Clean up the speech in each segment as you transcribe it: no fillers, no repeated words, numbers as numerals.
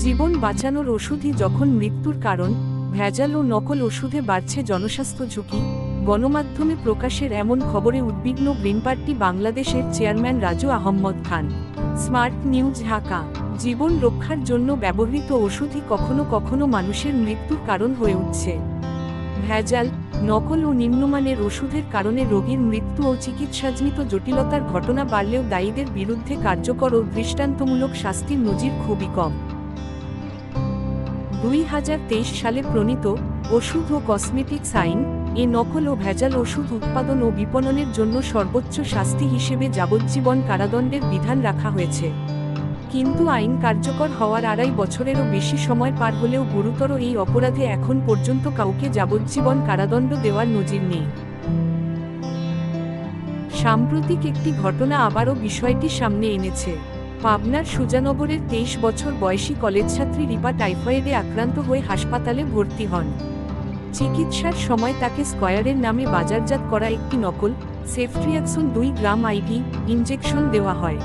জীবন বাঁচানোর ওষুধই যখন মৃত্যুর কারণ, ভেজাল ও নকল ওষুধে বাড়ছে জনস্বাস্থ্য ঝুঁকি। গণমাধ্যমে প্রকাশের এমন খবরে উদ্বিগ্ন গ্রিন পার্টি বাংলাদেশের chairman Raju Ahmed Khan. Smart news, Dhaka. জীবন রক্ষার জন্য ব্যবহৃত ওষুধই কখনো কখনো মানুষের মৃত্যুর কারণ হয়ে উঠছে। ভেজাল, নকল ও নিম্নমানের ওষুধের কারণে রোগীর মৃত্যু ও চিকিৎসাজনিত জটিলতার ঘটনা বাড়লেও দায়ীদের বিরুদ্ধে কার্যকর ও দৃষ্টান্তমূলক শাস্তির নজির খুবই কম। 2023 সালে প্রণীত ওষুধ ও কসমেটিক্স আইন এ নকল ও ভেজাল ওষুধ উৎপাদন ও বিপণনের জন্য সর্বোচ্চ শাস্তি হিসেবে যাবজ্জীবন কারাদণ্ডের বিধান রাখা হয়েছে। কিন্তু আইন কার্যকর হওয়ার 2.5 বছরেরও বেশি সময় পার হলেও গুরুতর এই অপরাধে এখন পর্যন্ত কাউকে যাবজ্জীবন কারাদণ্ড দেওয়ার নজির নেই। সাম্প্রতিক একটি ঘটনা আবারও বিষয়টি সামনে এনেছে। পাবনার সুজানগরের 23 বছর বয়সী কলেজছাত্রী রিপা টাইফয়েডে আক্রান্ত হয়ে হাসপাতালে ভর্তি হন। চিকিৎসার সময় তাকে স্কয়ারের নামে বাজারজাত করা একটি নকল সেফট্রিয়াক্সন 2 গ্রাম আইভি ইনজেকশন দেওয়া হয়।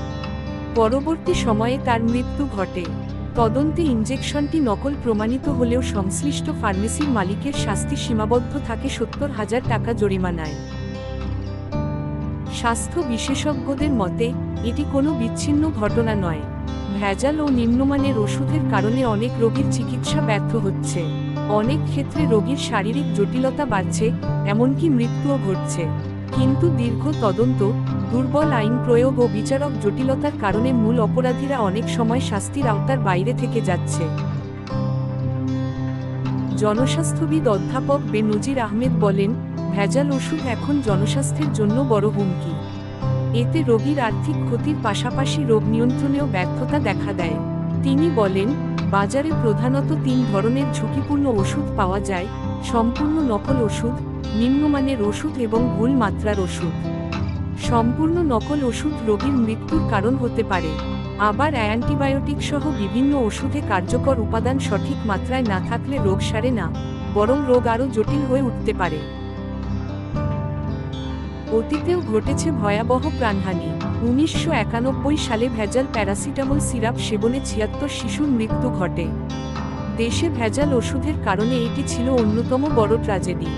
পরবর্তী সময়ে তার মৃত্যু ঘটে। তদন্তে ইনজেকশনটি নকল প্রমাণিত হলেও সংশ্লিষ্ট ফার্মেসির মালিকের শাস্তি সীমাবদ্ধ থাকে 70,000 টাকা জরিমানায়। স্বাস্থ্য বিশেষজ্ঞদের মতে এটি কোনো বিচ্ছিন্ন ঘটনা নয়। ভেজাল ও নিম্নমানের ওষুধের কারণে অনেক রোগীর চিকিৎসা ব্যর্থ হচ্ছে। অনেক ক্ষেত্রে রোগীর শারীরিক জটিলতা বাড়ছে, এমনকি মৃত্যুও ঘটছে। কিন্তু দীর্ঘ তদন্ত, দুর্বল আইন প্রয়োগ ও বিচারক জটিলতার কারণে মূল অপরাধীরা অনেক সময় শাস্তির আওতার বাইরে থেকে যাচ্ছে। জনস্বাস্থ্যবিদ অধ্যাপক বেনজির আহমেদ বলেন, ভেজাল ওষুধ এখন জনস্বাস্থ্যের জন্য বড় হুমকি। এতে রোগীর আর্থিক ক্ষতির পাশাপাশি রোগ নিয়ন্ত্রণেও ব্যর্থতা দেখা দেয়। তিনি বলেন, বাজারে প্রধানত 3 ধরনের ঝুঁকিপূর্ণ ওষুধ পাওয়া যায়: সম্পূর্ণ নকল ওষুধ, নিম্নমানের ওষুধ এবং ভুল মাত্রার ওষুধ। সম্পূর্ণ নকল ওষুধ রোগীর মৃত্যুর কারণ হতে পারে। আবার অ্যান্টিবায়োটিক সহ বিভিন্ন ওষুধে কার্যকর উপাদান সঠিক মাত্রায় না থাকলে রোগ সারে না, বরং রোগ আরও জটিল হয়ে উঠতে পারে। অতীতেও ঘটেছে ভয়াবহ প্রাণহানি। 1991 সালে ভেজাল প্যারাসিটামল সিরাপ সেবনে 76 শিশুর মৃত্যু ঘটে। দেশে ভেজাল ওষুধের কারণে এটি ছিল অন্যতম বড় ট্র্যাজেডি।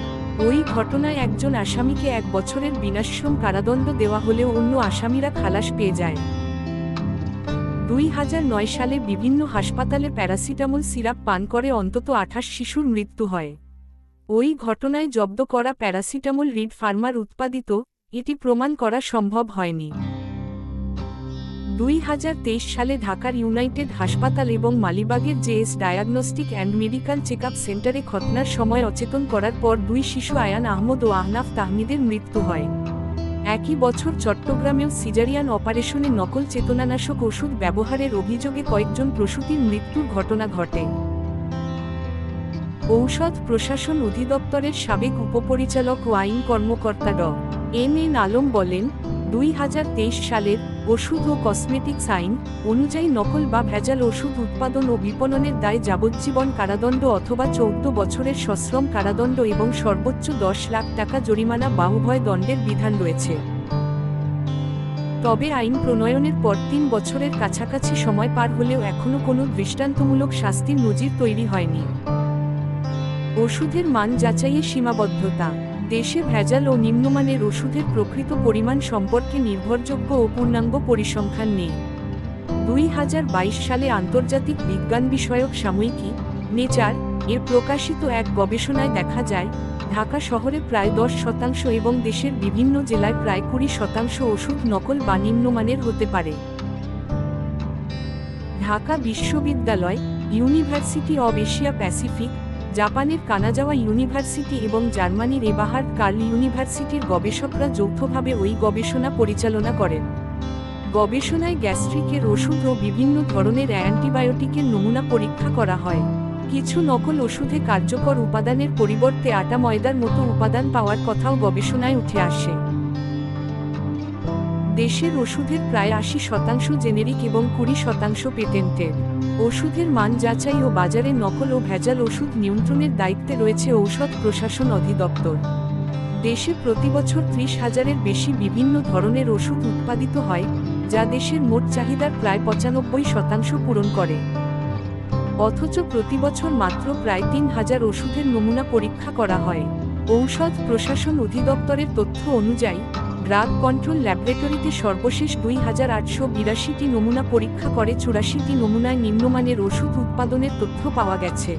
ওই ঘটনায় একজন আসামিকে 1 বছরের বিনাশ্রম কারাদণ্ড দেওয়া হলেও অন্য আসামিরা খালাস পেয়ে যায়। 2009 সালে বিভিন্ন হাসপাতালে প্যারাসিটামল সিরাপ পান করে অন্তত 28 শিশুর মৃত্যু হয়। ওই ঘটনায় জব্দ করা প্যারাসিটামল রিড ফার্মার উৎপাদিত, এটি প্রমাণ করা সম্ভব হয়নি। 2023 সালে ঢাকার ইউনাইটেড হাসপাতাল এবং মালিবাগের JS diagnostic and medical checkup সেন্টারে খতনার সময় অচেতন করার পর 2 শিশু আয়ান আহমদ ও আহনাফ তাহমিদের মৃত্যু হয়। একই বছর চট্টগ্রামেও সিজারিয়ান অপারেশনে নকল চেতনানাশক ওষুধ ব্যবহারের অভিযোগে কয়েকজন প্রসূতির মৃত্যুর ঘটনা ঘটে। ঔষধ প্রশাসন অধিদপ্তরের সাবেক উপপরিচালক ও আইন কর্মকর্তা ড.এম.এন. আলম বলেন, 2023 সালের ওষুধ ও কসমেটিক্স আইন অনুযায়ী নকল বা ভেজাল ওষুধ উৎপাদন ও বিপণনের দায়ে যাবজ্জীবন কারাদণ্ড অথবা 14 বছরের সশ্রম কারাদণ্ড এবং সর্বোচ্চ 10 লাখ টাকা জরিমানা বা উভয় দণ্ডের বিধান রয়েছে। তবে আইন প্রণয়নের পর 3 বছরের কাছাকাছি সময় পার হলেও এখনও কোনো দৃষ্টান্তমূলক শাস্তির নজির তৈরি হয়নি। ওষুধের মান যাচাইয়ে সীমাবদ্ধতা। দেশে ভেজাল ও নিম্নমানের ওষুধের প্রকৃত পরিমাণ সম্পর্কে নির্ভরযোগ্য ও পূর্ণাঙ্গ পরিসংখ্যান নেই। 2022 সালে আন্তর্জাতিক বিজ্ঞান বিষয়ক সাময়িকী নেচার এর প্রকাশিত এক গবেষণায় দেখা যায়, ঢাকা শহরে প্রায় 10% এবং দেশের বিভিন্ন জেলায় প্রায় 20% ওষুধ নকল বা নিম্নমানের হতে পারে। ঢাকা বিশ্ববিদ্যালয়, ইউনিভার্সিটি অব এশিয়া প্যাসিফিক, জাপানের কানাজাওয়া ইউনিভার্সিটি এবং জার্মানির এবাহার্ড কার্ল ইউনিভার্সিটির গবেষকরা যৌথভাবে ওই গবেষণা পরিচালনা করেন। গবেষণায় গ্যাস্ট্রিকের ওষুধ ও বিভিন্ন ধরনের অ্যান্টিবায়োটিকের নমুনা পরীক্ষা করা হয়। কিছু নকল ওষুধে কার্যকর উপাদানের পরিবর্তে আটা ময়দার মতো উপাদান পাওয়ার কথাও গবেষণায় উঠে আসে। দেশের ওষুধের প্রায় 80% জেনেরিক এবং 20% পেটেন্টেড। ওষুধের মান যাচাই ও বাজারে নকল ও ভেজাল ওষুধ নিয়ন্ত্রণের দায়িত্বে রয়েছে ঔষধ প্রশাসন অধিদপ্তর। দেশে প্রতিবছর 30,000-এর বেশি বিভিন্ন ধরনের ওষুধ উৎপাদিত হয়, যা দেশের মোট চাহিদার প্রায় 95% পূরণ করে। অথচ প্রতিবছর মাত্র প্রায় ৩,০০০ ওষুধের নমুনা পরীক্ষা করা হয়। ঔষধ প্রশাসন অধিদপ্তরের তথ্য অনুযায়ী ড্রাগ কন্ট্রোল ল্যাবরেটরিতে সর্বশেষ ২,৮৮২টি নমুনা পরীক্ষা করে ৮৪টি নমুনায় নিম্নমানের ওষুধ উৎপাদনের তথ্য পাওয়া গেছে।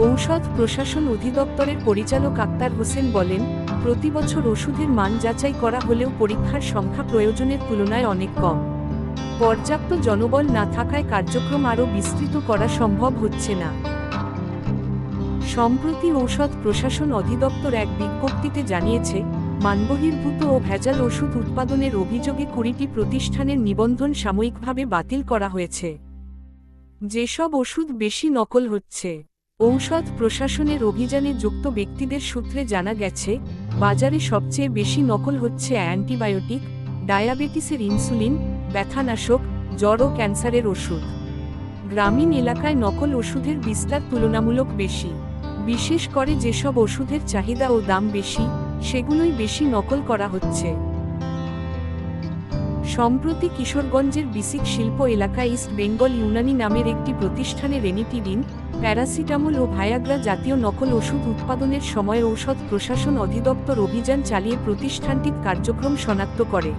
ঔষধ প্রশাসন অধিদপ্তরের পরিচালক আক্তার হোসেন বলেন, প্রতিবছর ওষুধের মান যাচাই করা হলেও পরীক্ষার সংখ্যা প্রয়োজনের তুলনায় অনেক কম। পর্যাপ্ত জনবল না থাকায় কার্যক্রম আরও বিস্তৃত করা সম্ভব হচ্ছে না। সম্প্রতি ঔষধ প্রশাসন অধিদপ্তর এক বিজ্ঞপ্তিতে জানিয়েছে, মানবহির্ভূত ও ভেজাল ওষুধ উৎপাদনের অভিযোগে ২০টি প্রতিষ্ঠানের নিবন্ধন সাময়িকভাবে বাতিল করা হয়েছে। যেসব ওষুধ বেশি নকল হচ্ছে। ঔষধ প্রশাসনের অভিযানে যুক্ত ব্যক্তিদের সূত্রে জানা গেছে, বাজারে সবচেয়ে বেশি নকল হচ্ছে অ্যান্টিবায়োটিক, ডায়াবেটিসের ইনসুলিন, ব্যথানাশক, জ্বর ও ক্যান্সারের ওষুধ। গ্রামীণ এলাকায় নকল ওষুধের বিস্তার তুলনামূলক বেশি। বিশেষ করে যেসব ওষুধের চাহিদা ও দাম বেশি, সেগুলোই বেশি নকল করা হচ্ছে। সম্প্রতি কিশোরগঞ্জের বিসিক শিল্প এলাকায় ইস্ট বেঙ্গল ইউনানি নামের একটি প্রতিষ্ঠানে রেনিটিডিন, প্যারাসিটামল ও ভায়াগ্রা জাতীয় নকল ওষুধ উৎপাদনের সময় ঔষধ প্রশাসন অধিদপ্তর অভিযান চালিয়ে প্রতিষ্ঠানটির কার্যক্রম শনাক্ত করে।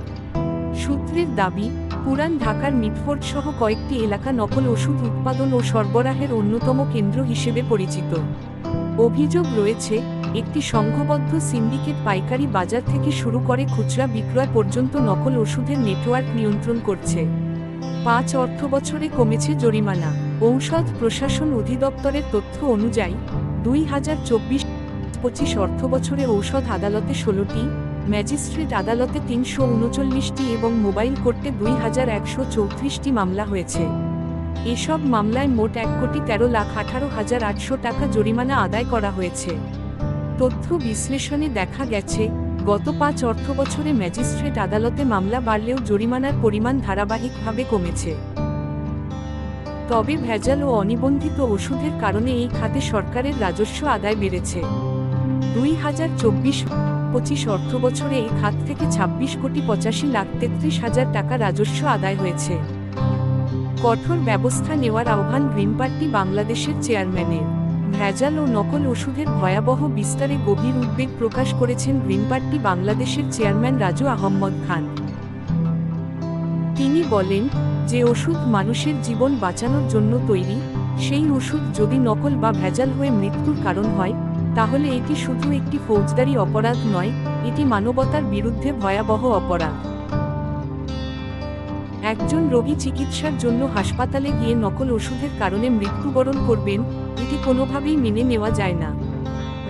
সূত্রের দাবি, পুরান ঢাকার মিটফোর্ড সহ কয়েকটি এলাকা নকল ওষুধ উৎপাদন ও সরবরাহের অন্যতম কেন্দ্র হিসেবে পরিচিত। অভিযোগ রয়েছে, একটি সংঘবদ্ধ সিন্ডিকেট পাইকারি বাজার থেকে শুরু করে খুচরা বিক্রয় পর্যন্ত নকল ওষুধের নেটওয়ার্ক নিয়ন্ত্রণ করছে। ৫ অর্থবছরে কমেছে জরিমানা। ঔষধ প্রশাসন অধিদপ্তরের তথ্য অনুযায়ী ২০২৪-২৫ অর্থবছরে ঔষধ আদালতে ১৬টি, ম্যাজিস্ট্রেট আদালতে ৩৩৯টি এবং মোবাইল কোর্টে ২,১৩৪টি মামলা হয়েছে। এসব মামলায় মোট ১,১৩,১৮,৮০০ টাকা জরিমানা আদায় করা হয়েছে। তথ্য বিশ্লেষণে দেখা গেছে, গত ৫ অর্থবছরে ম্যাজিস্ট্রেট আদালতে মামলা বাড়লেও জরিমানার পরিমাণ ধারাবাহিকভাবে কমেছে। তবে ভেজাল ও অনিবন্ধিত ওষুধের কারণে এই খাতে সরকারের রাজস্ব আদায় বেড়েছে। ২০২৪-২৫ অর্থবছরে এই খাত থেকে ২৬,৮৫,৩৩,০০০ টাকা রাজস্ব আদায় হয়েছে। কঠোর ব্যবস্থা নেওয়ার আহ্বান গ্রিন পার্টি বাংলাদেশের চেয়ারম্যানের। ভেজাল ও নকল ওষুধের ভয়াবহ বিস্তারে গভীর উদ্বেগ প্রকাশ করেছেন গ্রিন পার্টি বাংলাদেশের চেয়ারম্যান রাজু আহম্মদ খান। তিনি বলেন, যে ওষুধ মানুষের জীবন বাঁচানোর জন্য তৈরি, সেই ওষুধ যদি নকল বা ভেজাল হয়ে মৃত্যুর কারণ হয়, তাহলে এটি শুধু একটি ফৌজদারি অপরাধ নয়, এটি মানবতার বিরুদ্ধে ভয়াবহ অপরাধ। একজন রোগী চিকিৎসার জন্য হাসপাতালে গিয়ে নকল ওষুধের কারণে মৃত্যুবরণ করবেন, এটি কোনোভাবেই মেনে নেওয়া যায় না।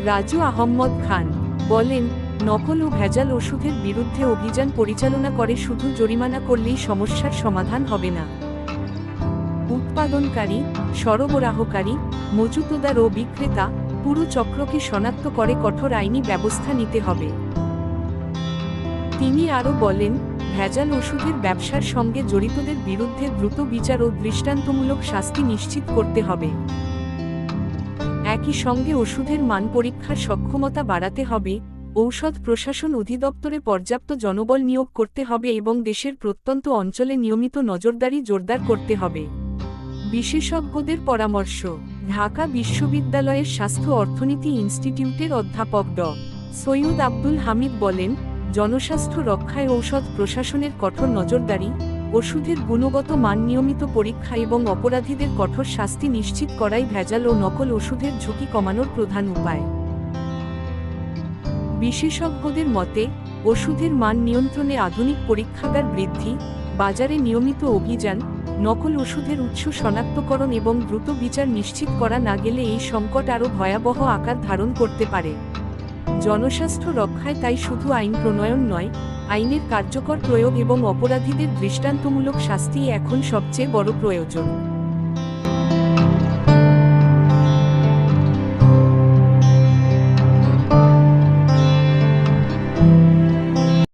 রাজু আহম্মদ খান বলেন, নকল ও ভেজাল ওষুধের বিরুদ্ধে অভিযান পরিচালনা করে শুধু জরিমানা করলেই সমস্যার সমাধান হবে না। উৎপাদনকারী, সরবরাহকারী, মজুতদার ও বিক্রেতা, পুরো চক্রকে শনাক্ত করে কঠোর আইনি ব্যবস্থা নিতে হবে। তিনি আরও বলেন, ভেজাল ওষুধের ব্যবসার সঙ্গে জড়িতদের বিরুদ্ধে দ্রুত বিচার ও দৃষ্টান্তমূলক শাস্তি নিশ্চিত করতে হবে। একই সঙ্গে ওষুধের মান পরীক্ষার সক্ষমতা বাড়াতে হবে, ঔষধ প্রশাসন অধিদপ্তরে পর্যাপ্ত জনবল নিয়োগ করতে হবে এবং দেশের প্রত্যন্ত অঞ্চলে নিয়মিত নজরদারি জোরদার করতে হবে। বিশেষজ্ঞদের পরামর্শ। ঢাকা বিশ্ববিদ্যালয়ের স্বাস্থ্য অর্থনীতি ইনস্টিটিউটের অধ্যাপক ড. সৈয়দ আব্দুল হামিদ বলেন, জনস্বাস্থ্য রক্ষায় ঔষধ প্রশাসনের কঠোর নজরদারি, ওষুধের গুণগত মান নিয়মিত পরীক্ষা এবং অপরাধীদের কঠোর শাস্তি নিশ্চিত করাই ভেজাল ও নকল ওষুধের ঝুঁকি কমানোর প্রধান উপায়। বিশেষজ্ঞদের মতে, ওষুধের মান নিয়ন্ত্রণে আধুনিক পরীক্ষাগার বৃদ্ধি, বাজারে নিয়মিত অভিযান, নকল ওষুধের উৎস শনাক্তকরণ এবং দ্রুত বিচার নিশ্চিত করা না গেলে এই সংকট আরও ভয়াবহ আকার ধারণ করতে পারে। জনস্বাস্থ্য রক্ষায় তাই শুধু আইন প্রণয়ন নয়, আইনের কার্যকর প্রয়োগ এবং অপরাধীদের দৃষ্টান্তমূলক শাস্তিই এখন সবচেয়ে বড় প্রয়োজন।